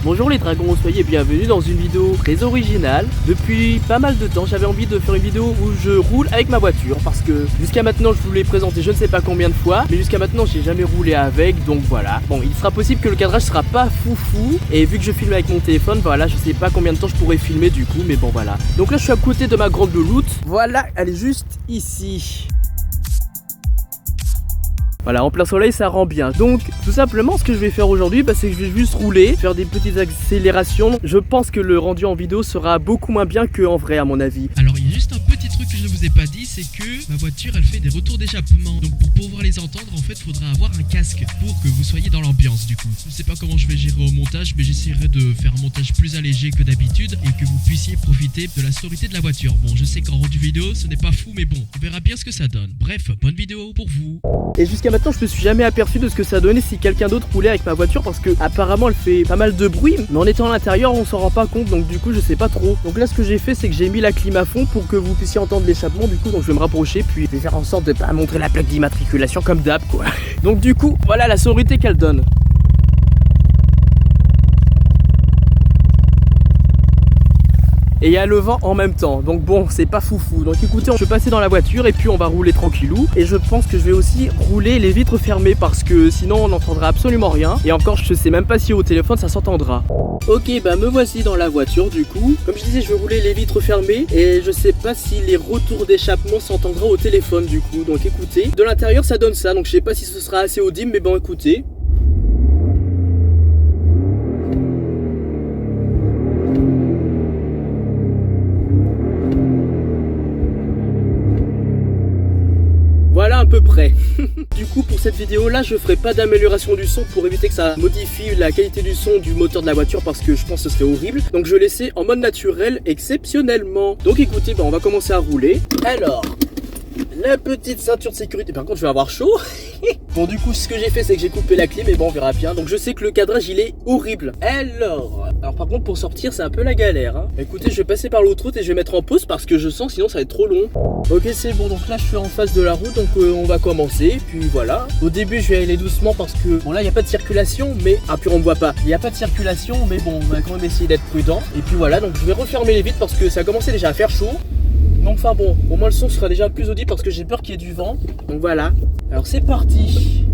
Bonjour les dragons, soyez bienvenus dans une vidéo très originale. Depuis pas mal de temps, j'avais envie de faire une vidéo où je roule avec ma voiture parce que jusqu'à maintenant je vous l'ai présenté je ne sais pas combien de fois, mais jusqu'à maintenant j'ai jamais roulé avec, donc voilà. Bon, il sera possible que le cadrage sera pas foufou et vu que je filme avec mon téléphone, voilà, je sais pas combien de temps je pourrais filmer du coup, mais bon voilà. Donc là je suis à côté de ma grande louloute, voilà, elle est juste ici. Voilà, en plein soleil ça rend bien. Donc tout simplement ce que je vais faire aujourd'hui, c'est que je vais juste rouler, faire des petites accélérations. Je pense que le rendu en vidéo sera beaucoup moins bien qu'en vrai à mon avis. Alors il y a juste un petit truc que je ne vous ai pas dit, c'est que ma voiture elle fait des retours d'échappement. Donc pour pouvoir les entendre en fait il faudra avoir un casque pour que vous soyez dans l'ambiance du coup. Je ne sais pas comment je vais gérer au montage, mais j'essaierai de faire un montage plus allégé que d'habitude et que vous puissiez profiter de la sonorité de la voiture. Bon, je sais qu'en rendu vidéo ce n'est pas fou, mais bon, on verra bien ce que ça donne. Bref, bonne vidéo pour vous. Et jusqu'à maintenant je me suis jamais aperçu de ce que ça donnait si quelqu'un d'autre roulait avec ma voiture parce que apparemment elle fait pas mal de bruit, mais en étant à l'intérieur on s'en rend pas compte, donc du coup je sais pas trop. Donc là ce que j'ai fait c'est que j'ai mis la clim à fond pour que vous puissiez entendre l'échappement du coup, donc je vais me rapprocher puis je vais faire en sorte de pas montrer la plaque d'immatriculation comme d'hab quoi. Donc du coup voilà la sonorité qu'elle donne. Et il y a le vent en même temps, donc bon c'est pas foufou. Donc écoutez, je vais passer dans la voiture et puis on va rouler tranquillou. Et je pense que je vais aussi rouler les vitres fermées parce que sinon on n'entendra absolument rien. Et encore je sais même pas si au téléphone ça s'entendra. Ok, me voici dans la voiture du coup. Comme je disais, je vais rouler les vitres fermées et je sais pas si les retours d'échappement s'entendra au téléphone du coup. Donc écoutez, de l'intérieur ça donne ça, donc je sais pas si ce sera assez audible, mais bon écoutez. Voilà à peu près. Du coup pour cette vidéo là je ferai pas d'amélioration du son pour éviter que ça modifie la qualité du son du moteur de la voiture parce que je pense que ce serait horrible. Donc je vais laisser en mode naturel exceptionnellement. Donc écoutez, on va commencer à rouler. Alors, la petite ceinture de sécurité, par contre je vais avoir chaud. Bon du coup ce que j'ai fait c'est que j'ai coupé la clim et bon on verra bien. Donc je sais que le cadrage il est horrible. Alors par contre pour sortir c'est un peu la galère hein. Écoutez, je vais passer par l'autre route et je vais mettre en pause parce que je sens sinon ça va être trop long. Ok c'est bon, donc là je suis en face de la route, donc on va commencer. Puis voilà, au début je vais aller doucement parce que bon là il n'y a pas de circulation, mais puis on me voit pas, il n'y a pas de circulation, mais bon on va quand même essayer d'être prudent. Et puis voilà, donc je vais refermer les vitres parce que ça a commencé déjà à faire chaud. Donc enfin bon, au moins le son sera déjà plus audible parce que j'ai peur qu'il y ait du vent. Donc voilà, alors c'est parti.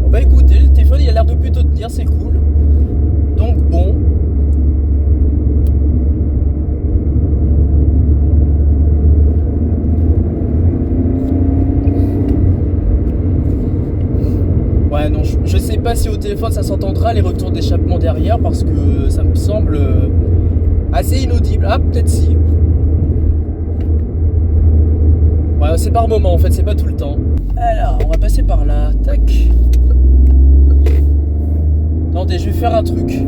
Bon écoutez, le téléphone il a l'air de plutôt tenir, c'est cool. Donc bon. Ouais non, je sais pas si au téléphone ça s'entendra les retours d'échappement derrière parce que ça me semble assez inaudible. Ah peut-être si. Ouais c'est par moment en fait, c'est pas tout le temps. Alors on va passer par là, tac. Attendez, je vais faire un truc.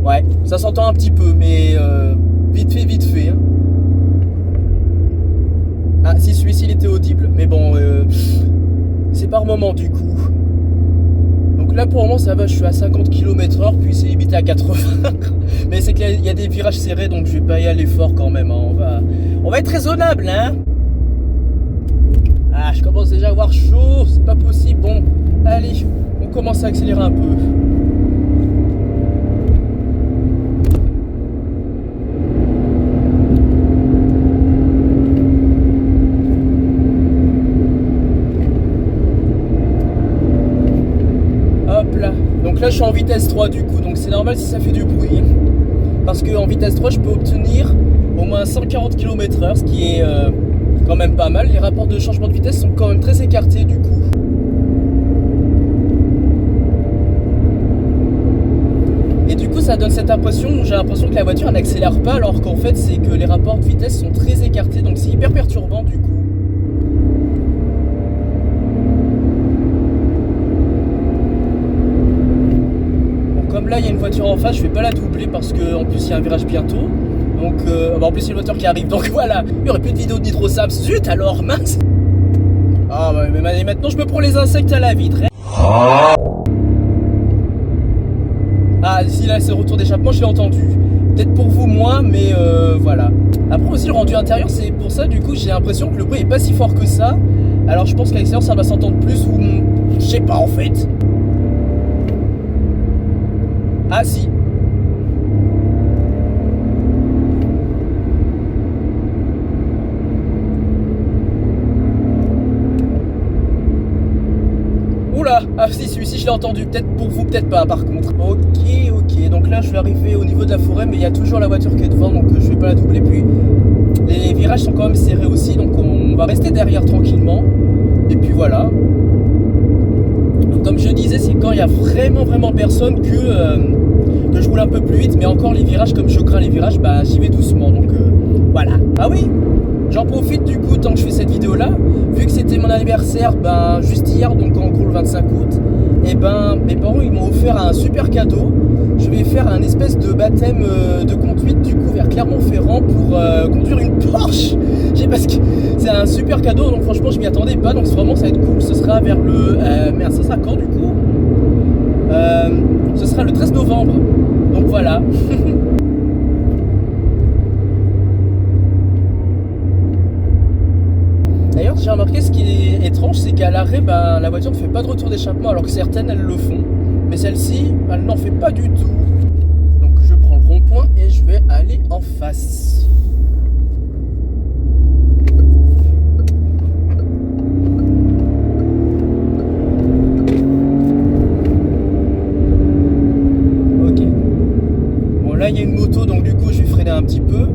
Ouais, ça s'entend un petit peu mais vite fait hein. Ah si celui-ci il était audible, mais bon c'est par moment du coup. Donc là pour le moment ça va, je suis à 50 km/h puis c'est limité à 80. Mais c'est qu'il y a des virages serrés donc je vais pas y aller fort quand même hein. On va être raisonnable hein. Ah je commence déjà à avoir chaud, c'est pas possible. Bon allez, on commence à accélérer un peu. Donc là je suis en vitesse 3 du coup, donc c'est normal si ça fait du bruit. Parce qu'en vitesse 3 je peux obtenir au moins 140 km/h, ce qui est quand même pas mal. Les rapports de changement de vitesse sont quand même très écartés du coup. Et du coup ça donne cette impression où j'ai l'impression que la voiture elle n'accélère pas alors qu'en fait c'est que les rapports de vitesse sont très écartés, donc c'est hyper perturbant du coup. Comme là il y a une voiture en face, je vais pas la doubler parce que en plus il y a un virage bientôt. Donc en plus il y a une voiture qui arrive, donc voilà. Il y aurait plus de vidéo de Nitro Saps, zut alors mince. Ah ouais mais maintenant je me prends les insectes à la vitre hein. Ah si là c'est le retour d'échappement, je l'ai entendu. Peut-être pour vous moins, mais voilà. Après aussi le rendu intérieur, c'est pour ça du coup j'ai l'impression que le bruit est pas si fort que ça. Alors je pense qu'à l'extérieur ça va s'entendre plus ou je sais pas en fait. Ah si. Oula, ah si, celui-ci je l'ai entendu, peut-être pour vous, peut-être pas par contre. Ok, donc là je vais arriver au niveau de la forêt, mais il y a toujours la voiture qui est devant, donc je vais pas la doubler. Puis les virages sont quand même serrés aussi, donc on va rester derrière tranquillement. Et puis voilà. Donc comme je disais, c'est quand il y a vraiment personne que je roule un peu plus vite, mais encore les virages, comme je crains les virages, bah j'y vais doucement, donc voilà. Ah oui, j'en profite du coup tant que je fais cette vidéo là, vu que c'était mon anniversaire juste hier, donc en gros le 25 août, et mes parents ils m'ont offert un super cadeau. Je vais faire un espèce de baptême de conduite du coup vers Clermont-Ferrand pour conduire une Porsche. Je sais pas ce que c'est, un super cadeau, donc franchement je m'y attendais pas, donc vraiment ça va être cool. Ce sera vers le merde, ça sera quand du coup ce sera le 13 novembre. Donc voilà. D'ailleurs j'ai remarqué ce qui est étrange, c'est qu'à l'arrêt la voiture ne fait pas de retour d'échappement alors que certaines elles le font. Mais celle-ci, elle n'en fait pas du tout. Donc je prends le rond-point et je vais aller en face. Ok. Bon là il y a une moto, donc du coup je vais freiner un petit peu.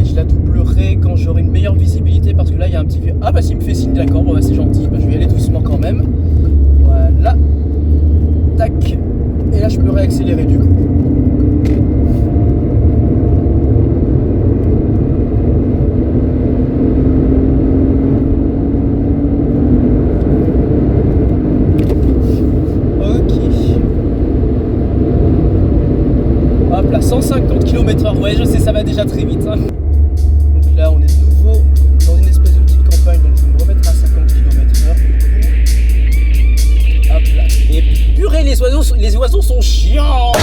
Je la doublerai quand j'aurai une meilleure visibilité parce que là il y a un petit... Ah bah s'il me fait signe, d'accord, bon bah c'est gentil, bah, je vais y aller doucement quand même. Voilà. Tac. Et là je peux réaccélérer du coup. Ok. Hop là, 150 km/h. Ouais, je sais, ça va déjà très vite. Hein. Donc là on est de nouveau dans une espèce de petite campagne, donc je vais me remettre à 50 km/h. Hop là. Et purée, les oiseaux sont chiants.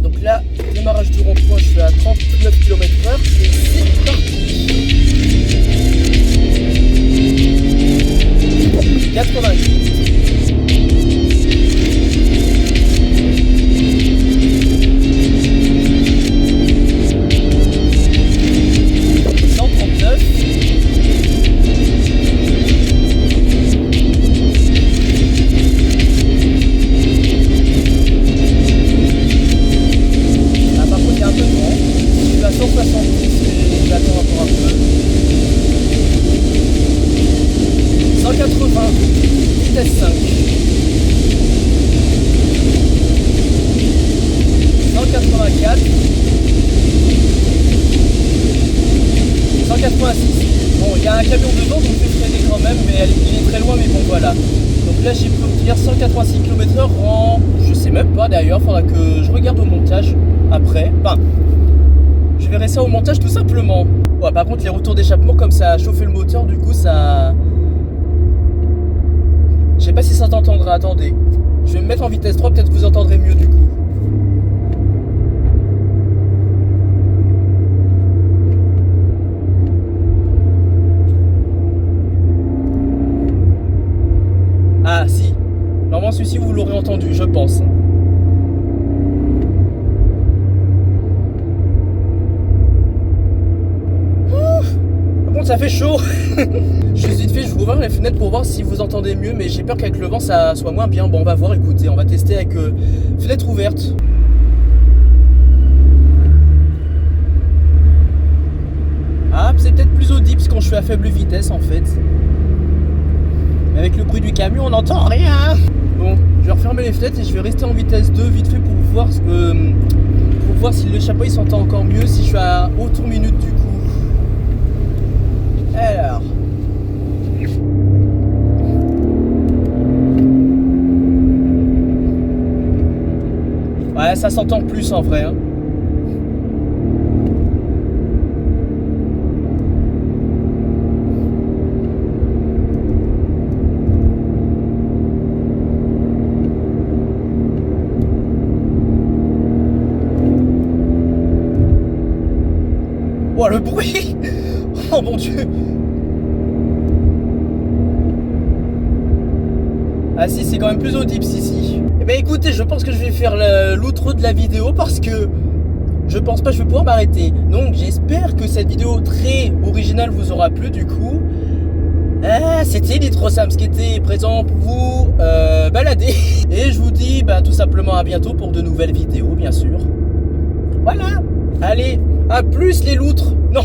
Donc là, démarrage du rond-point, je suis à 39 km/h et c'est parti. 88. 139. Vitesse 5. 184. 186. Bon, il y a un camion devant, donc je vais freiner quand même, mais il est très loin, mais bon, voilà. Donc là, j'ai pu obtenir 186 km/h en... Je sais même pas d'ailleurs, faudra que je regarde au montage après. Enfin, je verrai ça au montage tout simplement. Ouais, par contre, les retours d'échappement, comme ça a chauffé le moteur, du coup, ça... Je sais pas si ça t'entendra, attendez. Je vais me mettre en vitesse 3, peut-être que vous entendrez mieux du coup. Ah si. Normalement celui-ci vous l'aurez entendu, je pense. Par contre ça fait chaud. Juste vite fait, je vais ouvrir les fenêtres pour voir si vous entendez mieux, mais j'ai peur qu'avec le vent ça soit moins bien. Bon, on va voir, écoutez, on va tester avec fenêtre ouverte. Ah, c'est peut-être plus audible quand je suis à faible vitesse en fait. Mais avec le bruit du camion, on n'entend rien. Bon, je vais refermer les fenêtres et je vais rester en vitesse 2 vite fait pour voir si le chapeau il s'entend encore mieux, si je suis à autour minute du coup. Alors. Ouais, ça s'entend plus en vrai. Hein. Oh mon dieu. Ah si, c'est quand même plus audible si. Eh ben écoutez, je pense que je vais faire l'outro de la vidéo parce que je pense pas que je vais pouvoir m'arrêter. Donc j'espère que cette vidéo très originale vous aura plu du coup. C'était Nitrosams qui était présent pour vous balader. Et je vous dis tout simplement à bientôt pour de nouvelles vidéos bien sûr. Voilà. Allez, à plus les loutres. Non.